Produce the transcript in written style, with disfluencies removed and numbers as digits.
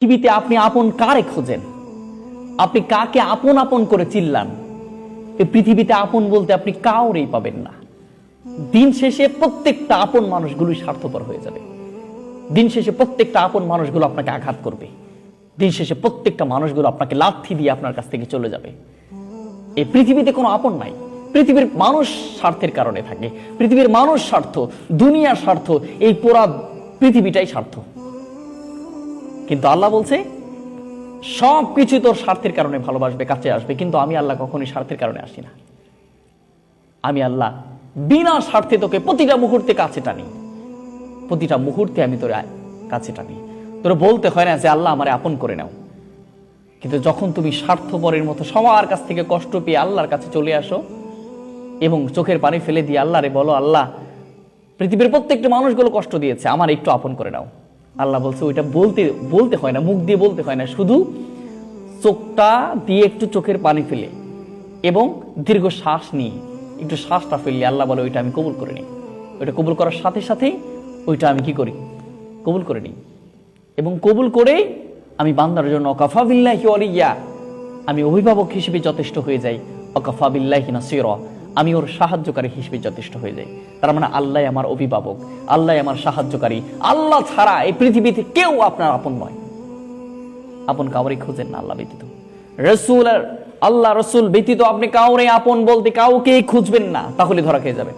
পৃথিবীতে আপনি আপন কারে খোঁজেন? আপনি কাকে আপন আপন করে চিল্লান? এই পৃথিবীতে আপন বলতে আপনি কাউরেই পাবেন না। দিন শেষে প্রত্যেকটা আপন মানুষগুলোই স্বার্থপর হয়ে যাবে। দিন শেষে প্রত্যেকটা আপন মানুষগুলো আপনাকে আঘাত করবে। দিন শেষে প্রত্যেকটা মানুষগুলো আপনাকে লাথি দিয়ে আপনার কাছ থেকে চলে যাবে। এই পৃথিবীতে কোনো আপন নাই। পৃথিবীর মানুষ স্বার্থের কারণে থাকে। পৃথিবীর মানুষ স্বার্থ, দুনিয়ার স্বার্থ, এই পুরা পৃথিবীটাই স্বার্থ। কিন্তু আল্লাহ বলছে সবকিছু তোর স্বার্থের কারণে ভালোবাসবে, কাছে আসবে, কিন্তু আমি আল্লাহ কখনোই স্বার্থের কারণে আসি না। আমি আল্লাহ বিনা স্বার্থে তোকে প্রতিটা মুহূর্তে কাছে টানি। প্রতিটা মুহূর্তে আমি তোর কাছে টানি। তোর বলতে হয় না যে আল্লাহ আমারে আপন করে নাও। কিন্তু যখন তুমি স্বার্থপরের মতো সবার কাছ থেকে কষ্ট পেয়ে আল্লাহর কাছে চলে আসো এবং চোখের পানি ফেলে দিয়ে আল্লাহরে বলো, আল্লাহ পৃথিবীর প্রত্যেকটা মানুষগুলো কষ্ট দিয়েছে, আমার একটু আপন করে নাও। আল্লাহ বলছে ওইটা বলতে হয় না, মুখ দিয়ে বলতে হয় না, শুধু চোখটা দিয়ে একটু চোখের পানি ফেলে এবং দীর্ঘ শ্বাস নিয়ে একটু শ্বাসটা ফেললে আল্লাহ বলে ওইটা আমি কবুল করে নিই। ওইটা কবুল করার সাথে সাথেই ওইটা আমি কি করি? কবুল করে নিই। এবং কবুল করে আমি বান্দার জন্য ওয়াকাফা বিল্লাহি ওয়ালিয়া, আমি অভিভাবক হিসেবে যথেষ্ট হয়ে যাই। ওয়াকাফা বিল্লাহি নাসিরা, আমি ওর সাহায্যকারী হিসেবে যথেষ্ট হয়ে যাই। তার মানে আল্লাহ আমার অভিভাবক, আল্লাহ আমার সাহায্যকারী। আল্লাহ ছাড়া এই পৃথিবীতে কেউ আপনার আপন নয়। আপন কাউরে খোঁজেন না আল্লাহ ব্যতীত। আল্লাহ রসুল ব্যতীত আপনি কাউরে আপন বলতে কাউকেই খুঁজবেন না, তাহলে ধরা খেয়ে যাবেন।